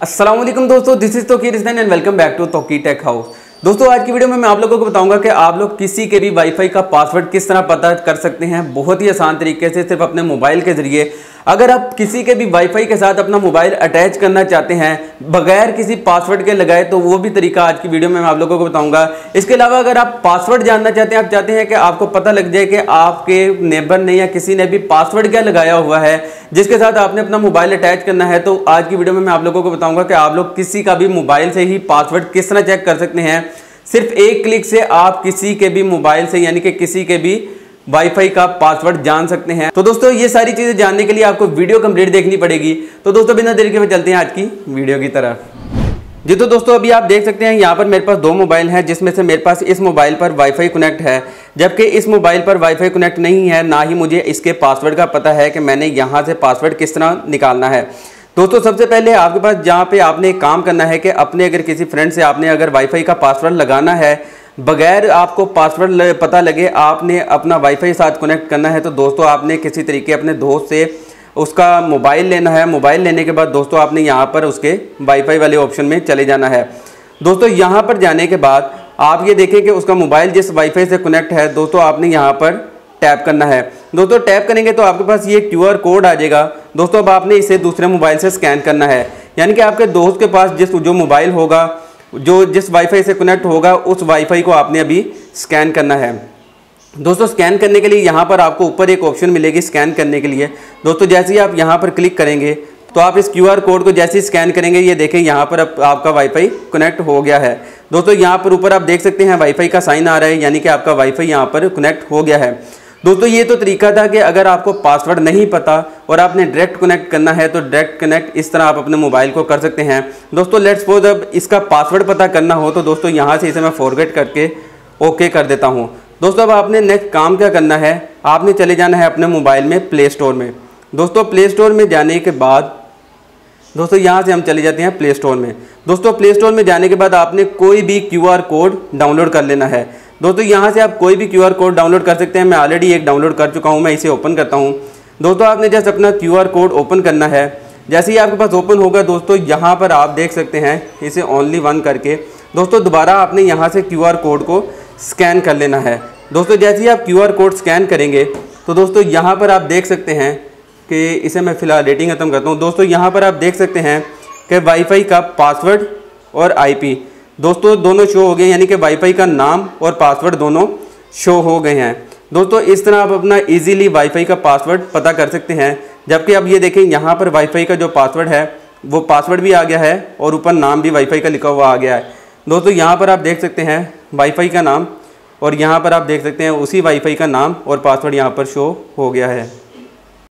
अस्सलाम वालेकुम दोस्तों, this is Tauqeer Hussain and welcome back to Tauqeer tech house. दोस्तों आज की वीडियो में मैं आप लोगों को बताऊंगा कि आप लोग किसी के भी वाईफाई का पासवर्ड किस तरह पता कर सकते हैं बहुत ही आसान तरीके से, सिर्फ अपने मोबाइल के जरिए। अगर आप किसी के भी वाईफाई के साथ अपना मोबाइल अटैच करना चाहते हैं बगैर किसी पासवर्ड के लगाए, तो वो भी तरीका आज की वीडियो में मैं आप लोगों को बताऊंगा। इसके अलावा अगर आप पासवर्ड जानना चाहते हैं, आप चाहते हैं कि आपको पता लग जाए कि आपके नेबर ने या किसी ने भी पासवर्ड क्या लगाया हुआ है जिसके साथ आपने अपना मोबाइल अटैच करना है, तो आज की वीडियो में मैं आप लोगों को बताऊंगा कि आप लोग किसी का भी मोबाइल से ही पासवर्ड किस तरह चेक कर सकते हैं। सिर्फ एक क्लिक से आप किसी के भी मोबाइल से यानी कि किसी के भी वाईफाई का पासवर्ड जान सकते हैं। तो दोस्तों ये सारी चीजें जानने के लिए आपको वीडियो कंप्लीट देखनी पड़ेगी। तो दोस्तों बिना देरी के चलते हैं आज की वीडियो की तरफ। जी तो दोस्तों अभी आप देख सकते हैं यहाँ पर मेरे पास दो मोबाइल हैं, जिसमें से मेरे पास इस मोबाइल पर वाईफाई कनेक्ट है, जबकि इस मोबाइल पर वाईफाई कनेक्ट नहीं है। ना ही मुझे इसके पासवर्ड का पता है कि मैंने यहाँ से पासवर्ड किस तरह निकालना है। दोस्तों सबसे पहले आपके पास जहाँ पे आपने एक काम करना है कि अपने अगर किसी फ्रेंड से आपने अगर वाईफाई का पासवर्ड लगाना है, बगैर आपको पासवर्ड पता लगे आपने अपना वाईफाई साथ कनेक्ट करना है, तो दोस्तों आपने किसी तरीके अपने दोस्त से उसका मोबाइल लेना है। मोबाइल लेने के बाद दोस्तों आपने यहाँ पर उसके वाईफाई वाले ऑप्शन में चले जाना है। दोस्तों यहाँ पर जाने के बाद आप ये देखें कि उसका मोबाइल जिस वाईफाई से कनेक्ट है, दोस्तों आपने यहाँ पर टैप करना है। दोस्तों टैप करेंगे तो आपके पास ये QR कोड आ जाएगा। दोस्तों अब आपने इसे दूसरे मोबाइल से स्कैन करना है, यानी कि आपके दोस्त के पास जो मोबाइल होगा, जिस वाईफाई से कनेक्ट होगा, उस वाईफाई को आपने अभी स्कैन करना है। दोस्तों स्कैन करने के लिए यहाँ पर आपको ऊपर एक ऑप्शन मिलेगी स्कैन करने के लिए। दोस्तों जैसे ही आप यहाँ पर क्लिक करेंगे तो आप इस QR कोड को जैसे ही स्कैन करेंगे, ये देखें यहाँ पर आपका वाईफाई कनेक्ट हो गया है। दोस्तों यहाँ पर ऊपर आप देख सकते हैं वाईफाई का साइन आ रहा है, यानी कि आपका वाईफाई यहाँ पर कनेक्ट हो गया है। दोस्तों ये तो तरीका था कि अगर आपको पासवर्ड नहीं पता और आपने डायरेक्ट कनेक्ट करना है तो डायरेक्ट कनेक्ट इस तरह आप अपने मोबाइल को कर सकते हैं। दोस्तों लेट्स सपोज अब इसका पासवर्ड पता करना हो तो दोस्तों यहाँ से इसे मैं फॉरगेट करके ओके कर देता हूँ। दोस्तों अब आपने नेक्स्ट काम क्या करना है, आपने चले जाना है अपने मोबाइल में प्ले स्टोर में। दोस्तों प्ले स्टोर में जाने के बाद दोस्तों यहाँ से हम चले जाते हैं प्ले स्टोर में। दोस्तों प्ले स्टोर में जाने के बाद आपने कोई भी QR कोड डाउनलोड कर लेना है। दोस्तों यहाँ से आप कोई भी QR कोड डाउनलोड कर सकते हैं। मैं ऑलरेडी एक डाउनलोड कर चुका हूँ, मैं इसे ओपन करता हूँ। दोस्तों आपने जैसे अपना QR कोड ओपन करना है, जैसे ही आपके पास ओपन होगा दोस्तों यहाँ पर आप देख सकते हैं इसे ओनली वन करके दोस्तों दोबारा आपने यहाँ से QR कोड को स्कैन कर लेना है। दोस्तों जैसे ही आप QR कोड स्कैन करेंगे तो दोस्तों यहाँ पर आप देख सकते हैं कि इसे मैं फिलहाल रेटिंग खत्म करता हूँ। दोस्तों यहाँ पर आप देख सकते हैं कि वाईफाई का पासवर्ड और IP दोस्तों दोनों शो हो गए, यानी कि वाईफाई का नाम और पासवर्ड दोनों शो हो गए हैं। दोस्तों इस तरह आप अपना इजीली वाईफाई का पासवर्ड पता कर सकते हैं। जबकि अब ये देखें यहाँ पर वाईफाई का जो पासवर्ड है वो पासवर्ड भी आ गया है और ऊपर नाम भी वाईफाई का लिखा हुआ आ गया है। दोस्तों यहाँ पर आप देख सकते हैं वाईफाई का नाम और यहाँ पर आप देख सकते हैं उसी वाईफाई का नाम और पासवर्ड यहाँ पर शो हो गया है।